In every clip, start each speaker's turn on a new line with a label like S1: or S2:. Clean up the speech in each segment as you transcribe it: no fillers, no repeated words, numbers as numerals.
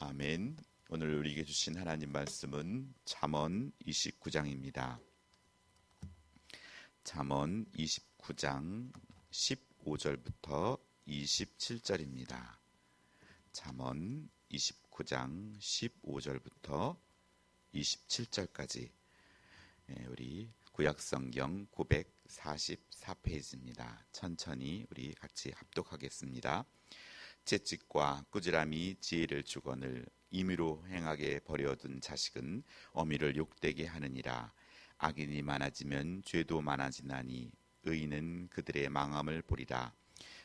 S1: 아멘. 오늘 우리에게 주신 하나님 말씀은 잠언 29장입니다. 잠언 29장 15절부터 27절입니다. 잠언 29장 15절부터 27절까지 우리 구약성경 944페이지입니다. 천천히 우리 같이 합독하겠습니다. 채찍과 꾸지람이 지혜를 주거늘 임의로 행하게 버려둔 자식은 어미를 욕되게 하느니라. 악인이 많아지면 죄도 많아지나니 의인은 그들의 망함을 보리라.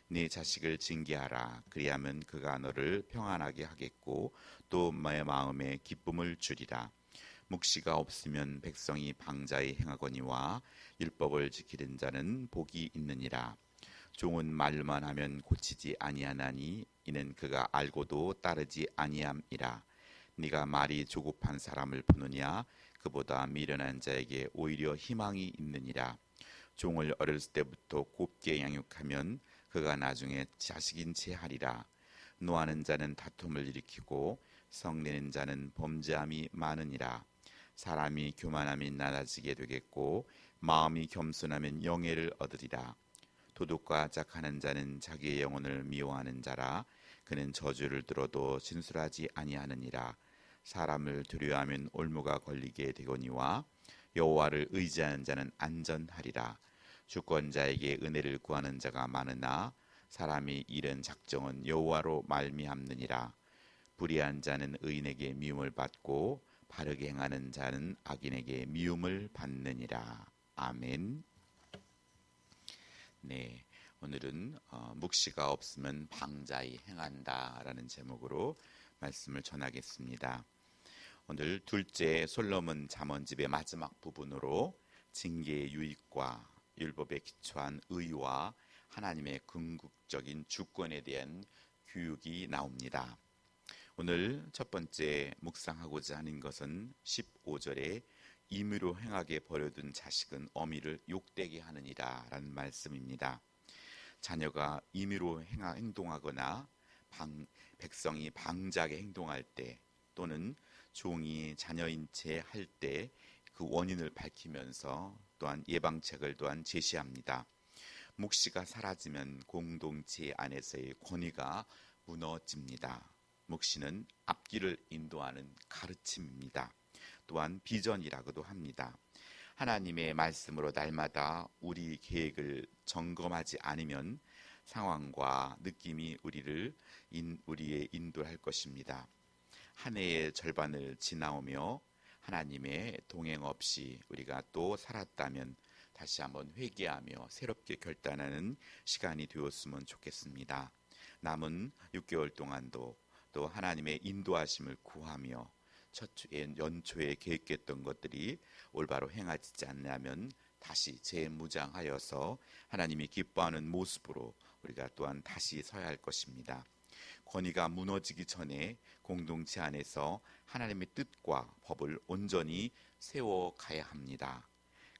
S1: 네 자식을 징계하라. 그리하면 그가 너를 평안하게 하겠고 또 내 마음에 기쁨을 주리라. 묵시가 없으면 백성이 방자히 행하거니와 율법을 지키는 자는 복이 있느니라. 종은 말만 하면 고치지 아니하나니 이는 그가 알고도 따르지 아니함이라. 네가 말이 조급한 사람을 보느냐? 그보다 미련한 자에게 오히려 희망이 있느니라. 종을 어렸을 때부터 곱게 양육하면 그가 나중에 자식인 채 하리라. 노하는 자는 다툼을 일으키고 성내는 자는 범죄함이 많으니라. 사람이 교만함이 낮아지게 되겠고 마음이 겸손하면 영예를 얻으리라. 도둑과 짝하는 자는 자기의 영혼을 미워하는 자라. 그는 저주를 들어도 진술하지 아니하느니라. 사람을 두려워하면 올무가 걸리게 되거니와 여호와를 의지하는 자는 안전하리라. 주권자에게 은혜를 구하는 자가 많으나 사람이 이른 작정은 여호와로 말미암느니라. 불의한 자는 의인에게 미움을 받고 바르게 행하는 자는 악인에게 미움을 받느니라. 아멘. 네, 오늘은 묵시가 없으면 방자히 행한다라는 제목으로 말씀을 전하겠습니다. 오늘 둘째 솔로몬 잠언집의 마지막 부분으로 징계의 유익과 율법에 기초한 의와 하나님의 궁극적인 주권에 대한 교육이 나옵니다. 오늘 첫 번째 묵상하고자 하는 것은 15절에 임의로 행하게 버려둔 자식은 어미를 욕되게 하느니라 라는 말씀입니다. 자녀가 임의로 행동하거나 백성이 방자하게 행동할 때 또는 종이 자녀인 채 할 때 그 원인을 밝히면서 또한 예방책을 또한 제시합니다. 묵시가 사라지면 공동체 안에서의 권위가 무너집니다. 묵시는 앞길을 인도하는 가르침입니다. 또한 비전이라고도 합니다. 하나님의 말씀으로 날마다 우리 계획을 점검하지 않으면 상황과 느낌이 우리의 인도할 것입니다. 한 해의 절반을 지나오며 하나님의 동행 없이 우리가 또 살았다면 다시 한번 회개하며 새롭게 결단하는 시간이 되었으면 좋겠습니다. 남은 6개월 동안도 또 하나님의 인도하심을 구하며 연초에 계획했던 것들이 올바로 행하지 않냐면 다시 재무장하여서 하나님이 기뻐하는 모습으로 우리가 또한 다시 서야 할 것입니다. 권위가 무너지기 전에 공동체 안에서 하나님의 뜻과 법을 온전히 세워가야 합니다.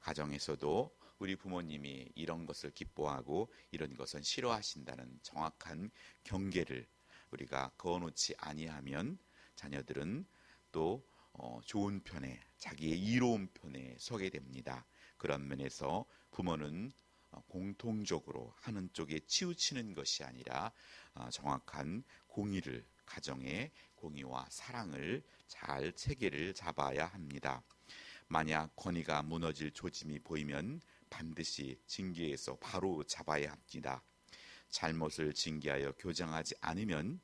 S1: 가정에서도 우리 부모님이 이런 것을 기뻐하고 이런 것은 싫어하신다는 정확한 경계를 우리가 그어놓지 아니하면 자녀들은 또 좋은 편에 자기의 이로운 편에 서게 됩니다. 그런 면에서 부모는 공통적으로 하는 쪽에 치우치는 것이 아니라 정확한 공의를 가정의 공의와 사랑을 잘 체계를 잡아야 합니다. 만약 권위가 무너질 조짐이 보이면 반드시 징계에서 바로 잡아야 합니다. 잘못을 징계하여 교정하지 않으면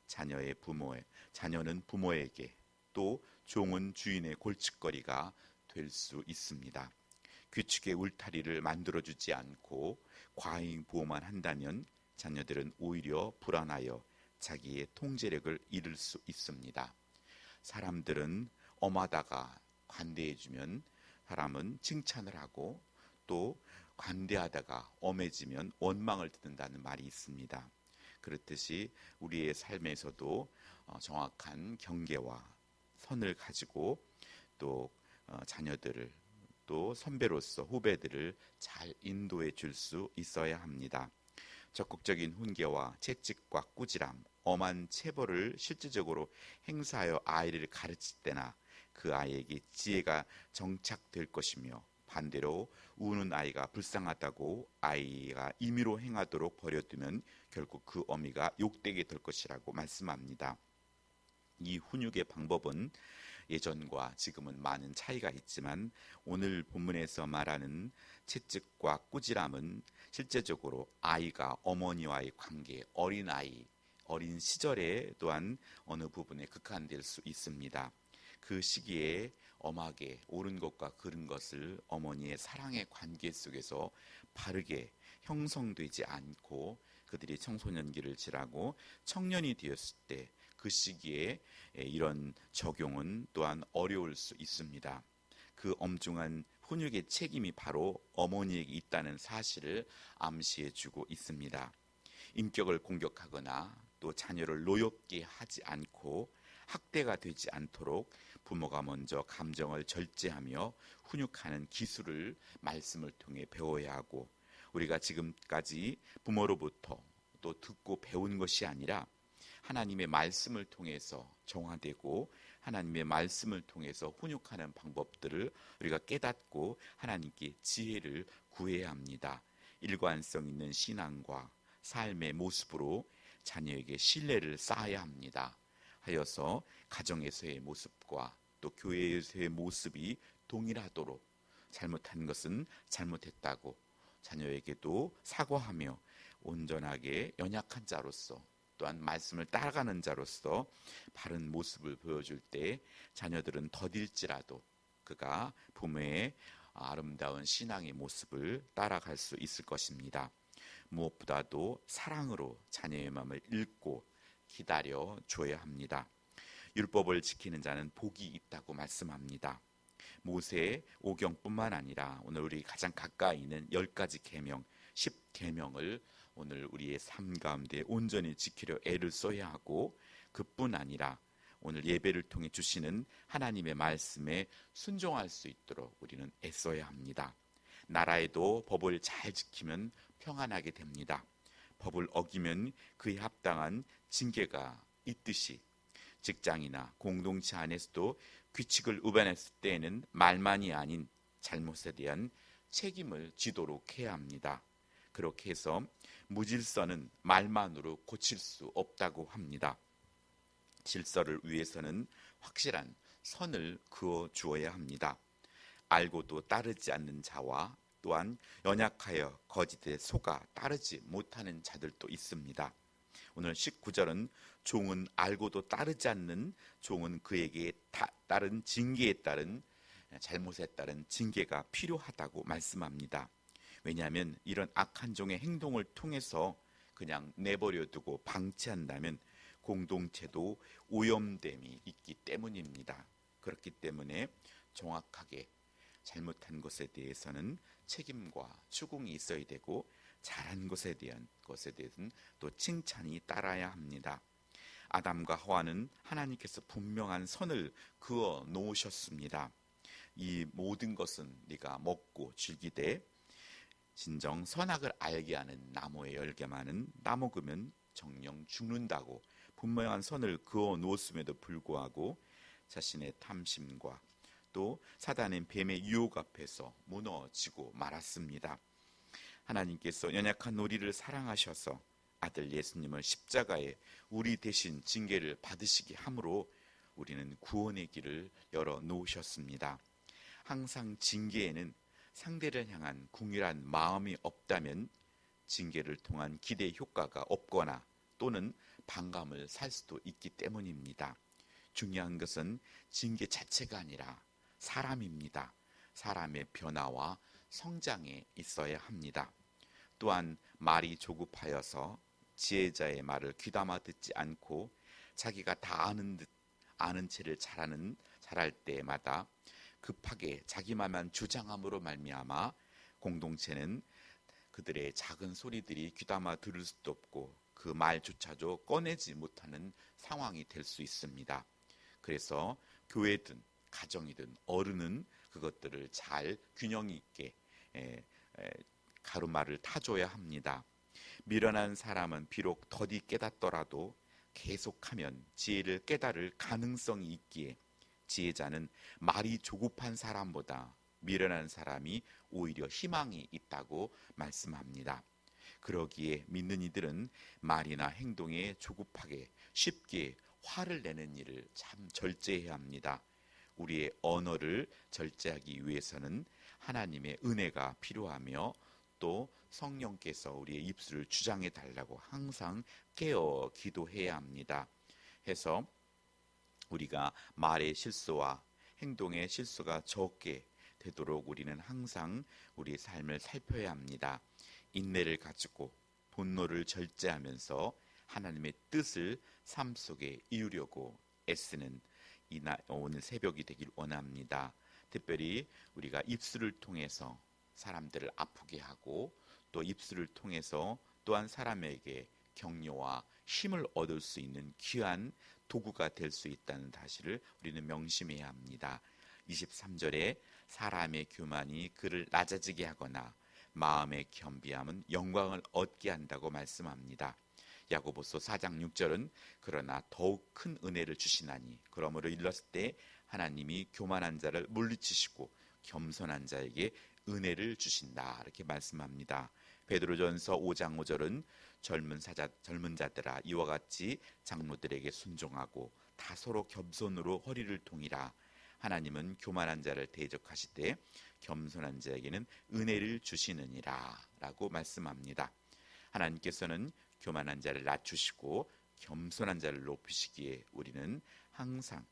S1: 자녀는 부모에게 또 종은 주인의 골칫거리가 될 수 있습니다. 규칙의 울타리를 만들어주지 않고 과잉보호만 한다면 자녀들은 오히려 불안하여 자기의 통제력을 잃을 수 있습니다. 사람들은 엄하다가 관대해주면 사람은 칭찬을 하고 또 관대하다가 엄해지면 원망을 듣는다는 말이 있습니다. 그렇듯이 우리의 삶에서도 정확한 경계와 선을 가지고 또 자녀들을 또 선배로서 후배들을 잘 인도해 줄 수 있어야 합니다. 적극적인 훈계와 채찍과 꾸지람, 엄한 체벌을 실질적으로 행사하여 아이를 가르칠 때나 그 아이에게 지혜가 정착될 것이며, 반대로 우는 아이가 불쌍하다고 아이가 임의로 행하도록 버려두면 결국 그 어미가 욕되게 될 것이라고 말씀합니다. 이 훈육의 방법은 예전과 지금은 많은 차이가 있지만, 오늘 본문에서 말하는 채찍과 꾸지람은 실제적으로 아이가 어머니와의 관계, 어린 시절에 또한 어느 부분에 극한될 수 있습니다. 그 시기에 엄하게 옳은 것과 그른 것을 어머니의 사랑의 관계 속에서 바르게 형성되지 않고 그들이 청소년기를 지나고 청년이 되었을 때, 그 시기에 이런 적용은 또한 어려울 수 있습니다. 그 엄중한 훈육의 책임이 바로 어머니에게 있다는 사실을 암시해주고 있습니다. 인격을 공격하거나 또 자녀를 노엽게 하지 않고 학대가 되지 않도록 부모가 먼저 감정을 절제하며 훈육하는 기술을 말씀을 통해 배워야 하고, 우리가 지금까지 부모로부터 또 듣고 배운 것이 아니라 하나님의 말씀을 통해서 정화되고 하나님의 말씀을 통해서 훈육하는 방법들을 우리가 깨닫고 하나님께 지혜를 구해야 합니다. 일관성 있는 신앙과 삶의 모습으로 자녀에게 신뢰를 쌓아야 합니다. 하여서 가정에서의 모습과 또 교회에서의 모습이 동일하도록, 잘못한 것은 잘못했다고 자녀에게도 사과하며 온전하게 연약한 자로서 또한 말씀을 따라가는 자로서 바른 모습을 보여줄 때 자녀들은 더딜지라도 그가 부모의 아름다운 신앙의 모습을 따라갈 수 있을 것입니다. 무엇보다도 사랑으로 자녀의 마음을 읽고 기다려 줘야 합니다. 율법을 지키는 자는 복이 있다고 말씀합니다. 모세의 오경뿐만 아니라 오늘 우리 가장 가까이 있는 10가지 계명, 10계명을 오늘 우리의 삶 가운데 온전히 지키려 애를 써야 하고, 그뿐 아니라 오늘 예배를 통해 주시는 하나님의 말씀에 순종할 수 있도록 우리는 애써야 합니다. 나라에도 법을 잘 지키면 평안하게 됩니다. 법을 어기면 그에 합당한 징계가 있듯이 직장이나 공동체 안에서도 규칙을 위반했을 때에는 말만이 아닌 잘못에 대한 책임을 지도록 해야 합니다. 그렇게 해서 무질서는 말만으로 고칠 수 없다고 합니다. 질서를 위해서는 확실한 선을 그어 주어야 합니다. 알고도 따르지 않는 자와 또한 연약하여 거짓에 속아 따르지 못하는 자들도 있습니다. 오늘 19절은 종은 알고도 따르지 않는 종은 그에게 따른 징계에 따른 잘못에 따른 징계가 필요하다고 말씀합니다. 왜냐하면 이런 악한 종의 행동을 통해서 그냥 내버려 두고 방치한다면 공동체도 오염됨이 있기 때문입니다. 그렇기 때문에 정확하게 잘못한 것에 대해서는 책임과 추궁이 있어야 되고, 잘한 것에 대해서는 또 칭찬이 따라야 합니다. 아담과 하와는 하나님께서 분명한 선을 그어 놓으셨습니다. 이 모든 것은 네가 먹고 즐기되 진정 선악을 알게 하는 나무의 열매만은 따먹으면 정령 죽는다고 분명한 선을 그어 놓았음에도 불구하고 자신의 탐심과 또 사단의 뱀의 유혹 앞에서 무너지고 말았습니다. 하나님께서 연약한 우리를 사랑하셔서 아들 예수님을 십자가에 우리 대신 징계를 받으시게 함으로 우리는 구원의 길을 열어 놓으셨습니다. 항상 징계에는 상대를 향한 궁일한 마음이 없다면 징계를 통한 기대 효과가 없거나 또는 반감을 살 수도 있기 때문입니다. 중요한 것은 징계 자체가 아니라 사람입니다. 사람의 변화와 성장에 있어야 합니다. 또한 말이 조급하여서 지혜자의 말을 귀담아 듣지 않고 자기가 다 아는 듯 아는 채를 잘할 때마다 급하게 자기 말만 주장함으로 말미암아 공동체는 그들의 작은 소리들이 귀담아 들을 수도 없고 그 말조차도 꺼내지 못하는 상황이 될 수 있습니다. 그래서 교회든 가정이든 어른은 그것들을 잘 균형 있게 가르마를 타줘야 합니다. 미련한 사람은 비록 더디 깨닫더라도 계속하면 지혜를 깨달을 가능성이 있기에 지혜자는 말이 조급한 사람보다 미련한 사람이 오히려 희망이 있다고 말씀합니다. 그러기에 믿는 이들은 말이나 행동에 조급하게 쉽게 화를 내는 일을 참 절제해야 합니다. 우리의 언어를 절제하기 위해서는 하나님의 은혜가 필요하며 또 성령께서 우리의 입술을 주장해 달라고 항상 깨어 기도해야 합니다. 해서 우리가 말의 실수와 행동의 실수가 적게 되도록 우리는 항상 우리의 삶을 살펴야 합니다. 인내를 가지고 분노를 절제하면서 하나님의 뜻을 삶 속에 이루려고 애쓰는 오늘 새벽이 되길 원합니다. 특별히 우리가 입술을 통해서 사람들을 아프게 하고 또 입술을 통해서 또한 사람에게 격려와 힘을 얻을 수 있는 귀한 도구가 될 수 있다는 사실을 우리는 명심해야 합니다. 23절에 사람의 교만이 그를 낮아지게 하거나 마음의 겸비함은 영광을 얻게 한다고 말씀합니다. 야고보서 4장 6절은 그러나 더욱 큰 은혜를 주시나니 그러므로 일렀을 때 하나님이 교만한 자를 물리치시고 겸손한 자에게 은혜를 주신다 이렇게 말씀합니다. 베드로전서 5장 5절은 젊은 자들아 이와 같이 장로들에게 순종하고 다 서로 겸손으로 허리를 동이라. 하나님은 교만한 자를 대적하실 때 겸손한 자에게는 은혜를 주시느니라 라고 말씀합니다. 하나님께서는 교만한 자를 낮추시고 겸손한 자를 높이시기에 우리는 항상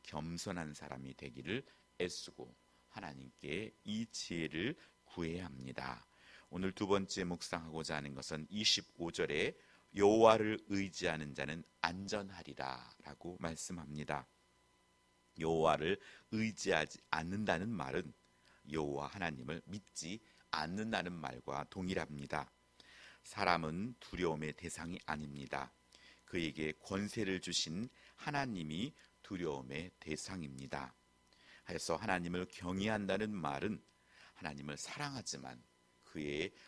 S1: 겸손한 사람이 되기를 애쓰고 하나님께 이 지혜를 구해야 합니다. 오늘 두 번째 묵상하고자 하는 것은 25절에 여호와를 의지하는 자는 안전하리라 라고 말씀합니다. 여호와를 의지하지 않는다는 말은 여호와 하나님을 믿지 않는다는 말과 동일합니다. 사람은 두려움의 대상이 아닙니다. 그에게 권세를 주신 하나님이 두려움의 대상입니다. 그래서 하나님을 경외한다는 말은 하나님을 사랑하지만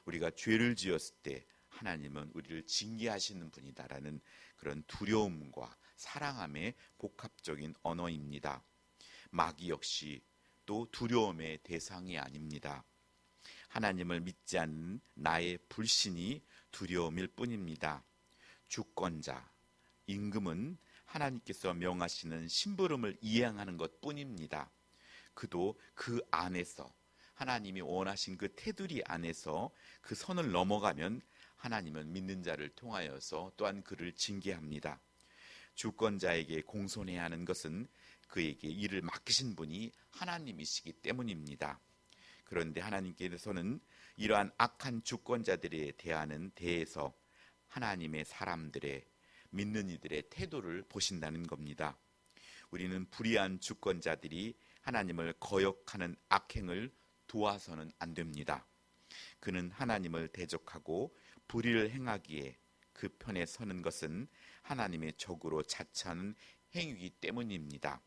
S1: 우리가 죄를 지었을 때 하나님은 우리를 징계하시는 분이다라는 그런 두려움과 사랑함의 복합적인 언어입니다. 마귀 역시 또 두려움의 대상이 아닙니다. 하나님을 믿지 않는 나의 불신이 두려움일 뿐입니다. 주권자, 임금은 하나님께서 명하시는 심부름을 이행하는 것 뿐입니다. 그도 그 안에서 하나님이 원하신 그 테두리 안에서 그 선을 넘어가면 하나님은 믿는 자를 통하여서 또한 그를 징계합니다. 주권자에게 공손해야 하는 것은 그에게 일을 맡기신 분이 하나님이시기 때문입니다. 그런데 하나님께서는 이러한 악한 주권자들에 대해서 하나님의 사람들의 믿는 이들의 태도를 보신다는 겁니다. 우리는 불의한 주권자들이 하나님을 거역하는 악행을 도와서는 안 됩니다. 그는 하나님을 대적하고 불의를 행하기에 그 편에 서는 것은 하나님의 적으로 자처하는 행위이기 때문입니다.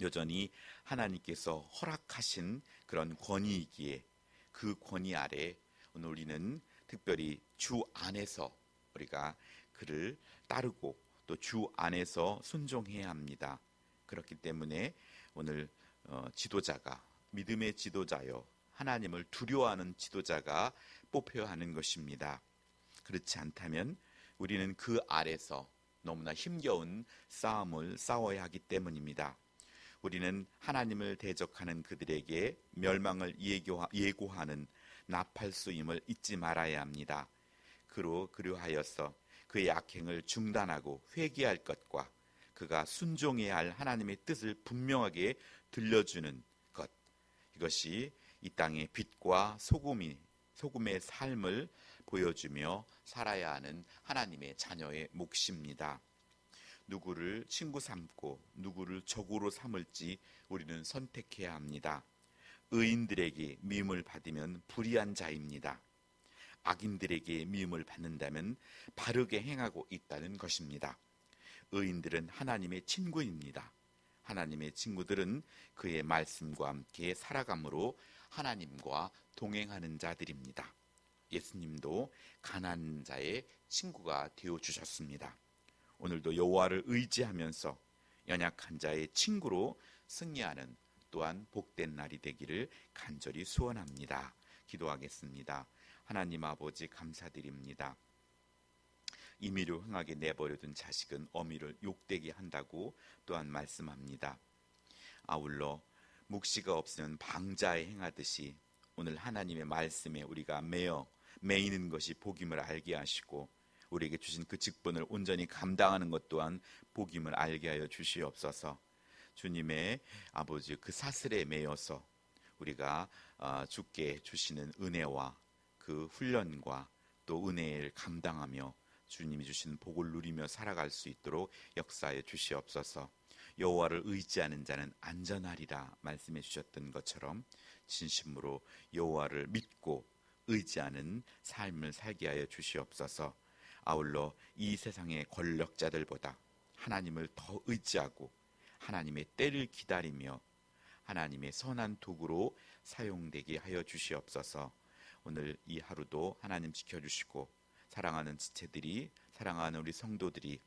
S1: 여전히 하나님께서 허락하신 그런 권위이기에 그 권위 아래 오늘 우리는 특별히 주 안에서 우리가 그를 따르고 또 주 안에서 순종해야 합니다. 그렇기 때문에 오늘 지도자가 믿음의 지도자여 하나님을 두려워하는 지도자가 뽑혀야 하는 것입니다. 그렇지 않다면 우리는 그 아래서 너무나 힘겨운 싸움을 싸워야 하기 때문입니다. 우리는 하나님을 대적하는 그들에게 멸망을 예고하는 나팔수임을 잊지 말아야 합니다. 그러하여서 그의 악행을 중단하고 회개할 것과 그가 순종해야 할 하나님의 뜻을 분명하게 들려주는 것, 이것이 이 땅의 빛과 소금의 삶을 보여주며 살아야 하는 하나님의 자녀의 몫입니다. 누구를 친구 삼고 누구를 적으로 삼을지 우리는 선택해야 합니다. 의인들에게 미움을 받으면 불의한 자입니다. 악인들에게 미움을 받는다면 바르게 행하고 있다는 것입니다. 의인들은 하나님의 친구입니다. 하나님의 친구들은 그의 말씀과 함께 살아감으로 하나님과 동행하는 자들입니다. 예수님도 가난한 자의 친구가 되어 주셨습니다. 오늘도 여호와를 의지하면서 연약한 자의 친구로 승리하는 또한 복된 날이 되기를 간절히 소원합니다. 기도하겠습니다. 하나님 아버지 감사드립니다. 임의로 흥하게 내버려둔 자식은 어미를 욕되게 한다고 또한 말씀합니다. 아울러 묵시가 없으면 방자에 행하듯이 오늘 하나님의 말씀에 우리가 매이는 것이 복임을 알게 하시고 우리에게 주신 그 직분을 온전히 감당하는 것 또한 복임을 알게 하여 주시옵소서. 주님의 아버지 그 사슬에 매여서 우리가 주께 주시는 은혜와 그 훈련과 또 은혜를 감당하며 주님이 주시는 복을 누리며 살아갈 수 있도록 역사해 주시옵소서. 여호와를 의지하는 자는 안전하리라 말씀해 주셨던 것처럼 진심으로 여호와를 믿고 의지하는 삶을 살게 하여 주시옵소서. 아울러 이 세상의 권력자들보다 하나님을 더 의지하고 하나님의 때를 기다리며 하나님의 선한 도구로 사용되게 하여 주시옵소서. 오늘 이 하루도 하나님 지켜주시고 사랑하는 지체들이, 사랑하는 우리 성도들이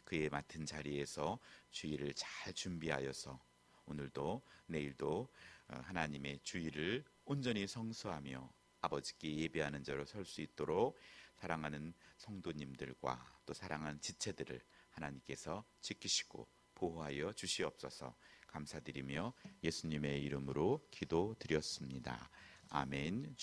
S1: 그에 맡은 자리에서 주일을 잘 준비하여서 오늘도 내일도 하나님의 주일을 온전히 성수하며 아버지께 예배하는 자로 설 수 있도록 사랑하는 성도님들과 또 사랑하는 지체들을 하나님께서 지키시고 보호하여 주시옵소서. 감사드리며 예수님의 이름으로 기도드렸습니다. 아멘.